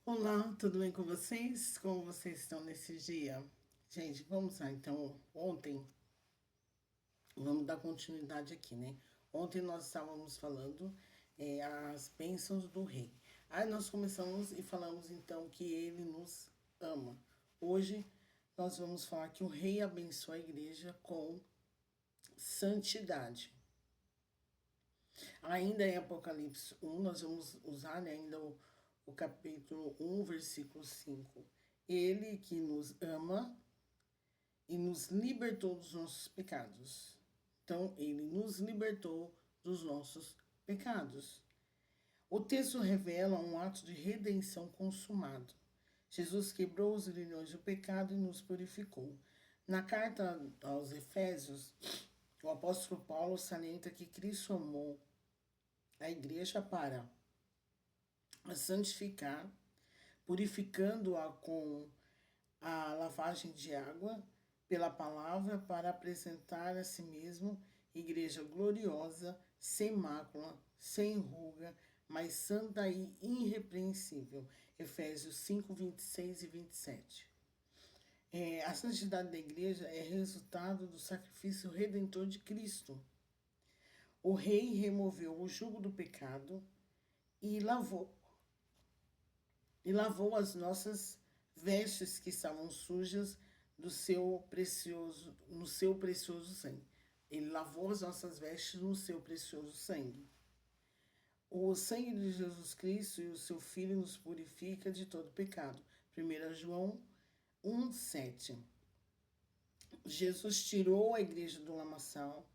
Olá, tudo bem com vocês? Como vocês estão nesse dia? Gente, vamos lá. Então, ontem, vamos dar continuidade aqui, né? Ontem nós estávamos falando as bênçãos do rei. Aí nós começamos e falamos então que ele nos ama. Hoje nós vamos falar que o rei abençoa a igreja com santidade. Ainda em Apocalipse 1, nós vamos usar, né, ainda o capítulo 1, versículo 5. Ele que nos ama e nos libertou dos nossos pecados. Então, ele nos libertou dos nossos pecados. O texto revela um ato de redenção consumado. Jesus quebrou os grilhões do pecado e nos purificou. Na carta aos Efésios, o apóstolo Paulo salienta que Cristo amou a igreja para a santificar, purificando-a com a lavagem de água pela palavra para apresentar a si mesmo igreja gloriosa, sem mácula, sem ruga, mas santa e irrepreensível. Efésios 5, 26 e 27. A santidade da igreja é resultado do sacrifício redentor de Cristo. O rei removeu o jugo do pecado e lavou as nossas vestes que estavam sujas no seu precioso sangue. Ele lavou as nossas vestes no seu precioso sangue. O sangue de Jesus Cristo e o seu Filho nos purifica de todo pecado. 1 João 1,7. Jesus tirou a igreja do lamaçal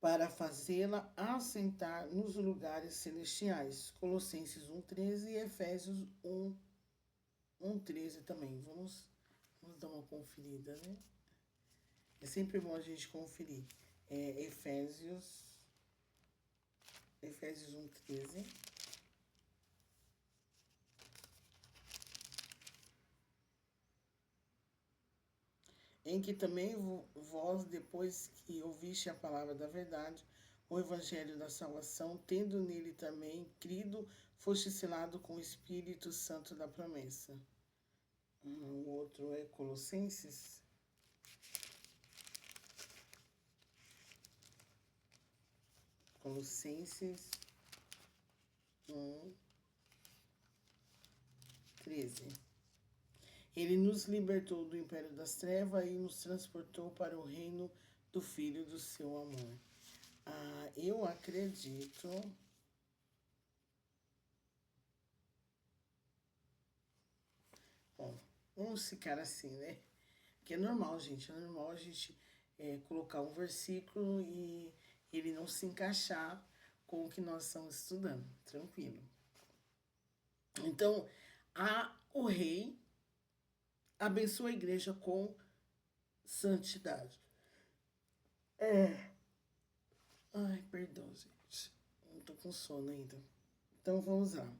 para fazê-la assentar nos lugares celestiais. Colossenses 1,13 e Efésios 1,13 também. Vamos dar uma conferida, né? É sempre bom a gente conferir. Efésios 1,13. Em que também vós, depois que ouviste a palavra da verdade, o evangelho da salvação, tendo nele também crido, foste selado com o Espírito Santo da promessa. O outro é Colossenses. Colossenses 1, 13. Ele nos libertou do império das trevas e nos transportou para o reino do Filho do seu amor. Eu acredito. Bom, vamos ficar assim, né? Porque é normal, gente. É normal a gente colocar um versículo e ele não se encaixar com o que nós estamos estudando. Tranquilo. Então, o rei abençoa a igreja com santidade. Ai, perdão, gente. Não tô com sono ainda. Então, vamos lá.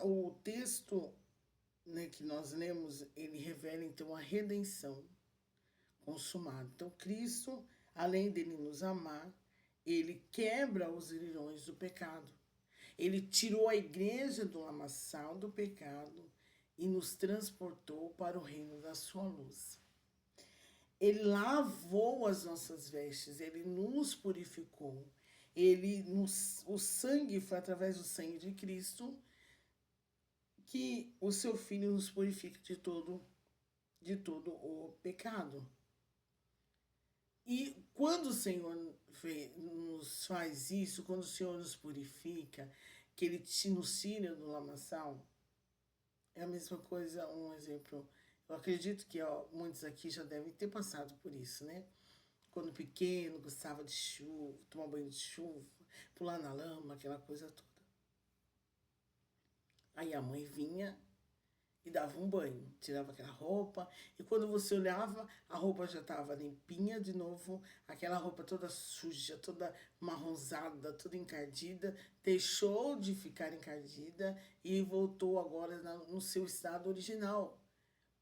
O texto, né, que nós lemos, ele revela, então, a redenção consumada. Então, Cristo, além dele nos amar, ele quebra os grilhões do pecado. Ele tirou a igreja do lamaçal do pecado e nos transportou para o reino da sua luz. Ele lavou as nossas vestes, ele nos purificou. O sangue foi através do sangue de Cristo que o seu Filho nos purifica de todo o pecado. E quando o Senhor nos faz isso, quando o Senhor nos purifica, que Ele nos tira do lamaçal, é a mesma coisa, um exemplo. Eu acredito que muitos aqui já devem ter passado por isso, né? Quando pequeno, gostava de chuva, tomar banho de chuva, pular na lama, aquela coisa toda. Aí a mãe vinha e dava um banho, tirava aquela roupa, e quando você olhava, a roupa já estava limpinha de novo, aquela roupa toda suja, toda marronzada, toda encardida, deixou de ficar encardida e voltou agora no seu estado original.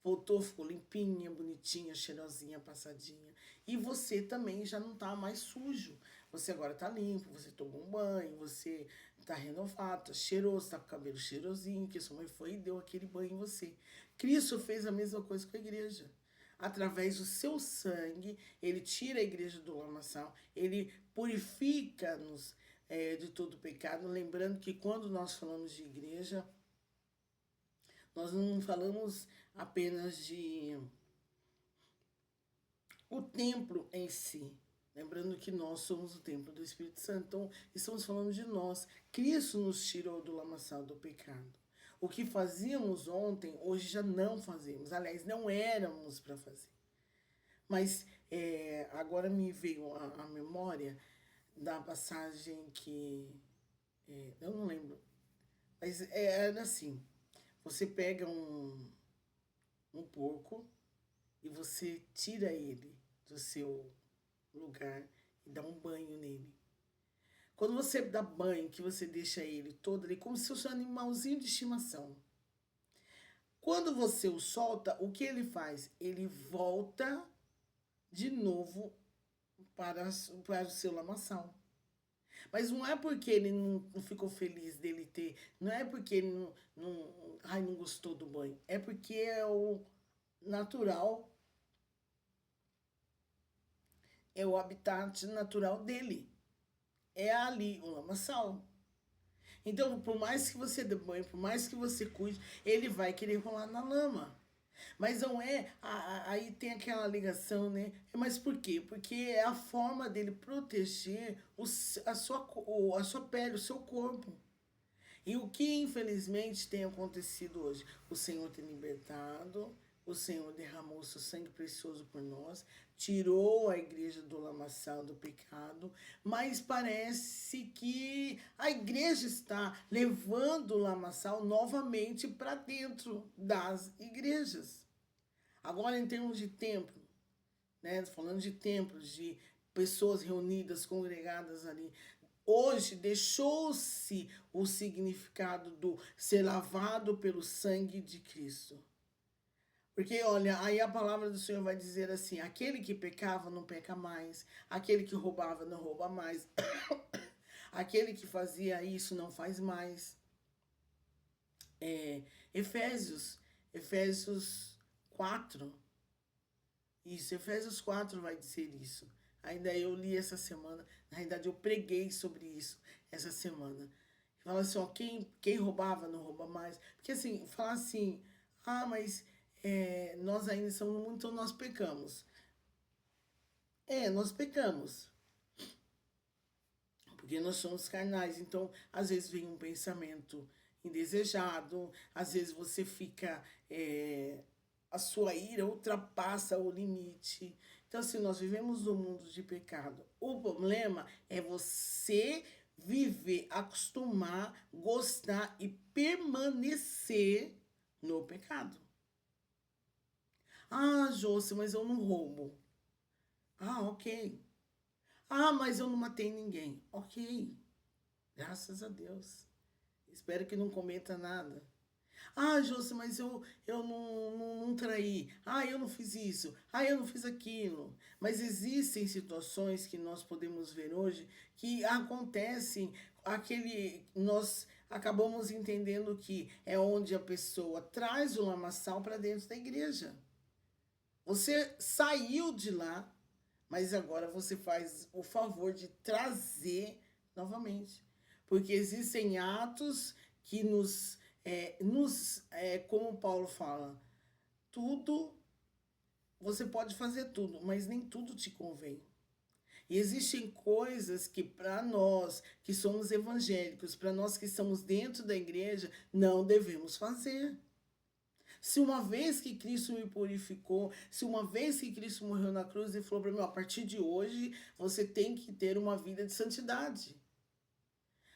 Voltou, ficou limpinha, bonitinha, cheirosinha, passadinha. E você também já não tá mais sujo. Você agora tá limpo, você tomou um banho, você tá renovado, tá cheiroso, tá com o cabelo cheirosinho, que sua mãe foi e deu aquele banho em você. Cristo fez a mesma coisa com a igreja. Através do seu sangue, ele tira a igreja do lamaçal, ele purifica-nos de todo pecado. Lembrando que quando nós falamos de igreja, nós não falamos apenas de o templo em si. Lembrando que nós somos o templo do Espírito Santo. Então, estamos falando de nós. Cristo nos tirou do lamaçal do pecado. O que fazíamos ontem, hoje já não fazemos. Aliás, não éramos para fazer. Mas agora me veio a memória da passagem que... eu não lembro. Mas era assim. Você pega um porco e você tira ele do seu lugar e dá um banho nele. Quando você dá banho, que você deixa ele todo ali, como se fosse um animalzinho de estimação. Quando você o solta, o que ele faz? Ele volta de novo para o seu lamaçal. Mas não é porque ele não ficou feliz dele ter, não é porque ele não gostou do banho, é porque é o natural, é o habitat natural dele. É ali o lamaçal. Então, por mais que você dê banho, por mais que você cuide, ele vai querer rolar na lama. Mas não é. Aí tem aquela ligação, né? Mas por quê? Porque é a forma dele proteger a sua pele, o seu corpo. E o que infelizmente tem acontecido hoje? O Senhor tem libertado, o Senhor derramou o seu sangue precioso por nós, tirou a igreja do lamaçal do pecado, mas parece que a igreja está levando o lamaçal novamente para dentro das igrejas. Agora, em termos de templo, né? Falando de templos, de pessoas reunidas, congregadas ali. Hoje deixou-se o significado do ser lavado pelo sangue de Cristo. Porque, olha, aí a palavra do Senhor vai dizer assim: aquele que pecava não peca mais, aquele que roubava não rouba mais, aquele que fazia isso não faz mais. Efésios 4. Isso, Efésios 4 vai dizer isso. Ainda eu li essa semana, na realidade eu preguei sobre isso essa semana. Fala assim, ó, quem roubava não rouba mais. Porque assim, fala assim, mas nós ainda somos muito, então nós pecamos. Nós pecamos. Porque nós somos carnais, então às vezes vem um pensamento indesejado, às vezes você fica... a sua ira ultrapassa o limite. Então, assim, nós vivemos num mundo de pecado. O problema é você viver, acostumar, gostar e permanecer no pecado. Josi, mas eu não roubo. Ok. Mas eu não matei ninguém. Ok. Graças a Deus. Espero que não cometa nada. Josi, mas eu não traí. Eu não fiz isso. Eu não fiz aquilo. Mas existem situações que nós podemos ver hoje que acontecem, nós acabamos entendendo que é onde a pessoa traz o lamaçal para dentro da igreja. Você saiu de lá, mas agora você faz o favor de trazer novamente. Porque existem atos que como Paulo fala, tudo, você pode fazer tudo, mas nem tudo te convém. E existem coisas que para nós que somos evangélicos, para nós que estamos dentro da igreja, não devemos fazer. Se uma vez que Cristo me purificou, se uma vez que Cristo morreu na cruz e falou para mim, a partir de hoje você tem que ter uma vida de santidade.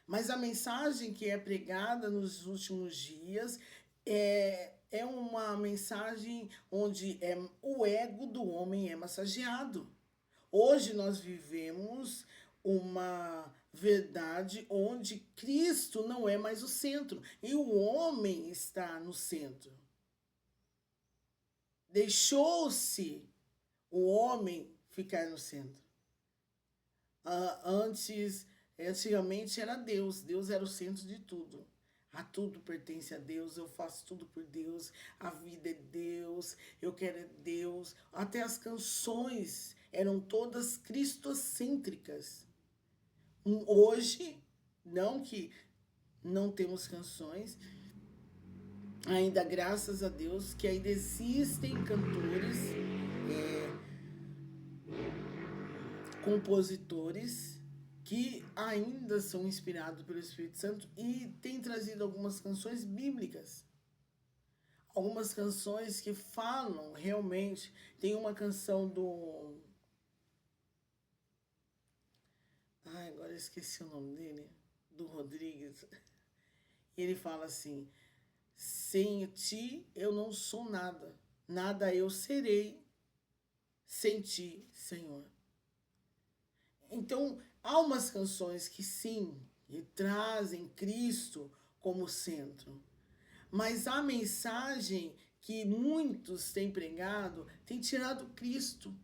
Mas a mensagem que é pregada nos últimos dias é uma mensagem onde o ego do homem é massageado. Hoje nós vivemos uma verdade onde Cristo não é mais o centro e o homem está no centro. Deixou-se o homem ficar no centro. Antes Antigamente era Deus, Deus era o centro de tudo. A tudo pertence a Deus, eu faço tudo por Deus, a vida é Deus, eu quero é Deus. Até as canções eram todas cristocêntricas. Hoje, não que não temos canções, ainda graças a Deus que ainda existem cantores, compositores que ainda são inspirados pelo Espírito Santo e têm trazido algumas canções bíblicas. Algumas canções que falam realmente. Tem uma canção do. Ai, agora eu esqueci o nome dele. Do Rodrigues. E ele fala assim: sem ti eu não sou nada, nada eu serei sem ti, Senhor. Então, há umas canções que sim, que trazem Cristo como centro. Mas a mensagem que muitos têm pregado tem tirado Cristo.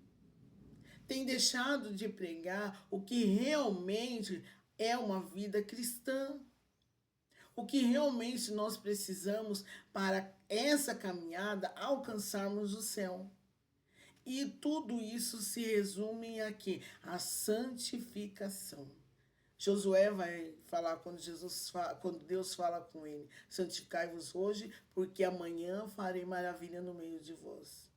Tem deixado de pregar o que realmente é uma vida cristã. O que realmente nós precisamos para essa caminhada alcançarmos o céu. E tudo isso se resume aqui, a santificação. Josué vai falar quando Deus fala com ele: santificai-vos hoje, porque amanhã farei maravilha no meio de vós.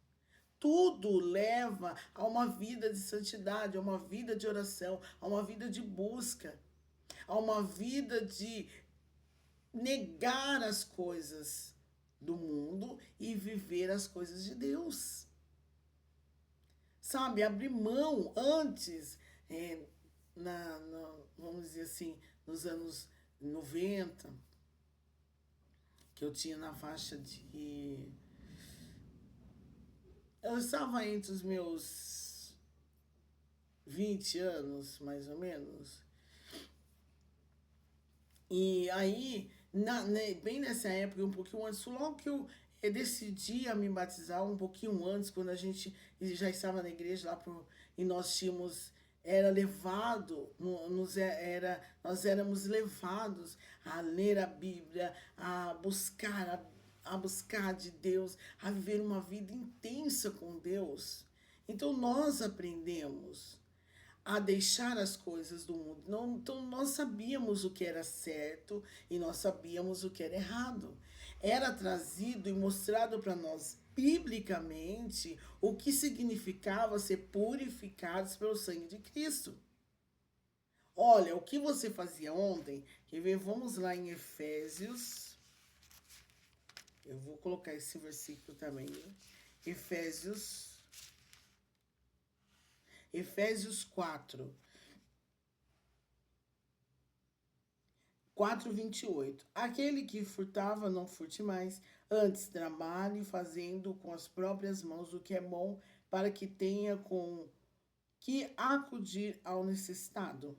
Tudo leva a uma vida de santidade, a uma vida de oração, a uma vida de busca, a uma vida de negar as coisas do mundo e viver as coisas de Deus. Sabe, abrir mão antes, vamos dizer assim, nos anos 90, que eu tinha na faixa de. Eu estava entre os meus 20 anos, mais ou menos. E aí, bem nessa época, um pouquinho antes, logo que eu decidi a me batizar, um pouquinho antes, quando a gente já estava na igreja lá e nós tínhamos, era levado, nós éramos levados a ler a Bíblia, a buscar de Deus, a viver uma vida intensa com Deus. Então nós aprendemos a deixar as coisas do mundo. Então nós sabíamos o que era certo e nós sabíamos o que era errado. Era trazido e mostrado para nós biblicamente o que significava ser purificados pelo sangue de Cristo. Olha, o que você fazia ontem, quer ver? Vamos lá em Efésios. Eu vou colocar esse versículo também. Efésios 4. 4:28. Aquele que furtava, não furte mais, antes trabalhe fazendo com as próprias mãos o que é bom, para que tenha com que acudir ao necessitado.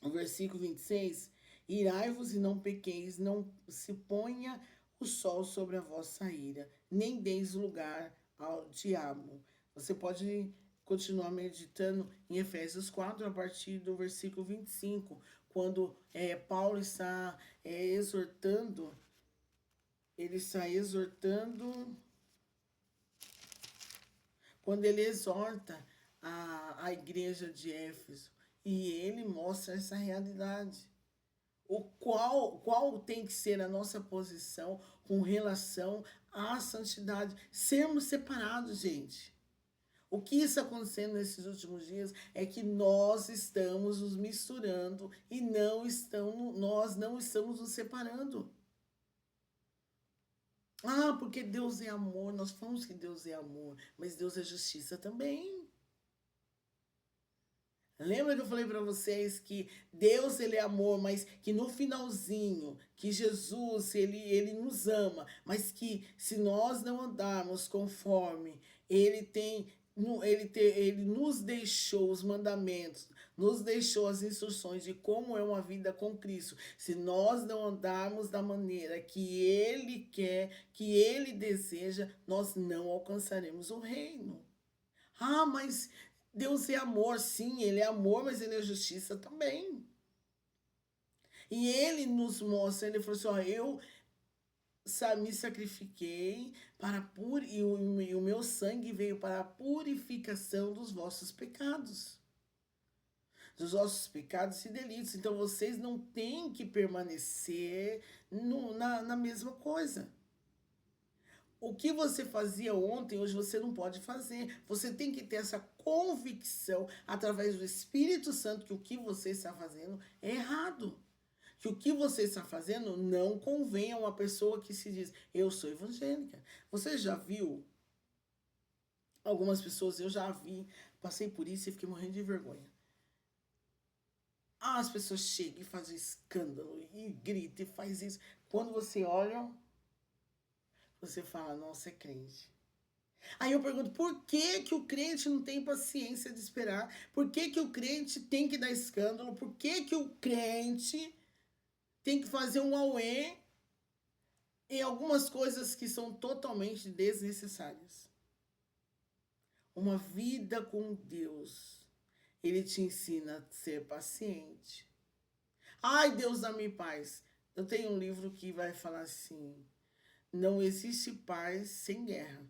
O versículo 26. Irai-vos e não pequeis, não se ponha o sol sobre a vossa ira, nem deis lugar ao diabo. Você pode continuar meditando em Efésios 4, a partir do versículo 25, quando Paulo está exortando, quando ele exorta a igreja de Éfeso, e ele mostra essa realidade. Qual tem que ser a nossa posição com relação à santidade? Sermos separados, gente. O que está acontecendo nesses últimos dias é que nós estamos nos misturando e nós não estamos nos separando. Ah, porque Deus é amor. Nós falamos que Deus é amor, mas Deus é justiça também. Lembra que eu falei para vocês que Deus ele é amor, mas que no finalzinho, que Jesus ele nos ama, mas que se nós não andarmos conforme ele nos deixou os mandamentos, nos deixou as instruções de como é uma vida com Cristo. Se nós não andarmos da maneira que Ele quer, que Ele deseja, nós não alcançaremos o reino. Ah, mas Deus é amor, sim, ele é amor, mas ele é justiça também. E ele nos mostra, ele falou assim, ó, eu me sacrifiquei para e o meu sangue veio para a purificação dos vossos pecados. Dos vossos pecados e delitos. Então vocês não têm que permanecer na mesma coisa. O que você fazia ontem, hoje você não pode fazer. Você tem que ter essa convicção através do Espírito Santo que o que você está fazendo é errado. Que o que você está fazendo não convém a uma pessoa que se diz, eu sou evangélica. Você já viu algumas pessoas, eu já vi, passei por isso e fiquei morrendo de vergonha. As pessoas chegam e fazem escândalo, e gritam, e faz isso. Quando você olha, você fala, nossa, é crente. Aí eu pergunto, por que que o crente não tem paciência de esperar? Por que que o crente tem que dar escândalo? Por que que o crente tem que fazer um auê em algumas coisas que são totalmente desnecessárias? Uma vida com Deus, ele te ensina a ser paciente. Ai, Deus dá-me paz. Eu tenho um livro que vai falar assim, não existe paz sem guerra.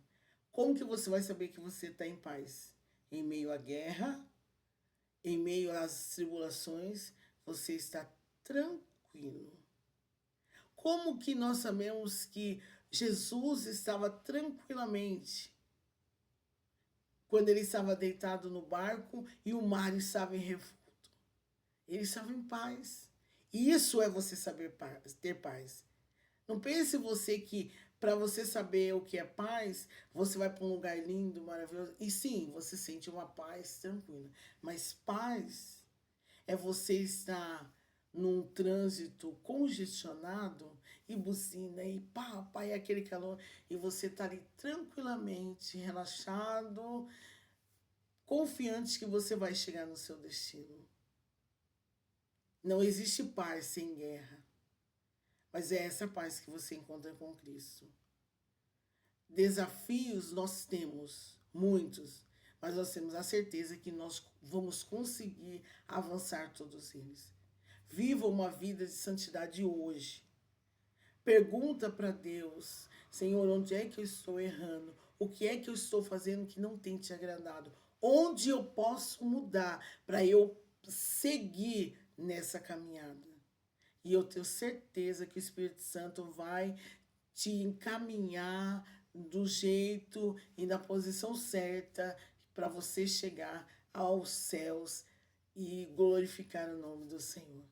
Como que você vai saber que você está em paz? Em meio à guerra, em meio às tribulações, você está tranquilo. Como que nós sabemos que Jesus estava tranquilamente quando ele estava deitado no barco e o mar estava em revolta? Ele estava em paz. Isso é você saber ter paz. Não pense você que para você saber o que é paz, você vai para um lugar lindo, maravilhoso. E sim, você sente uma paz tranquila. Mas paz é você estar num trânsito congestionado e buzina e pá, e aquele calor. E você tá ali tranquilamente, relaxado, confiante que você vai chegar no seu destino. Não existe paz sem guerra. Mas é essa paz que você encontra com Cristo. Desafios nós temos, muitos, mas nós temos a certeza que nós vamos conseguir avançar todos eles. Viva uma vida de santidade hoje. Pergunta para Deus, Senhor, onde é que eu estou errando? O que é que eu estou fazendo que não tem te agradado? Onde eu posso mudar para eu seguir nessa caminhada? E eu tenho certeza que o Espírito Santo vai te encaminhar do jeito e na posição certa para você chegar aos céus e glorificar o nome do Senhor.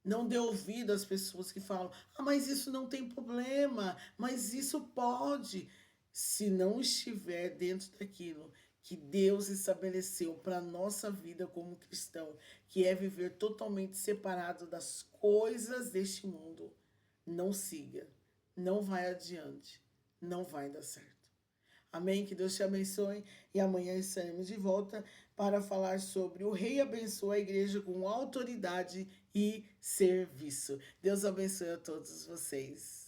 Não dê ouvido às pessoas que falam, mas isso não tem problema, mas isso pode. Se não estiver dentro daquilo que Deus estabeleceu para a nossa vida como cristão, que é viver totalmente separado das coisas deste mundo, não siga, não vai adiante, não vai dar certo. Amém? Que Deus te abençoe e amanhã estaremos de volta para falar sobre o rei abençoa a igreja com autoridade e serviço. Deus abençoe a todos vocês.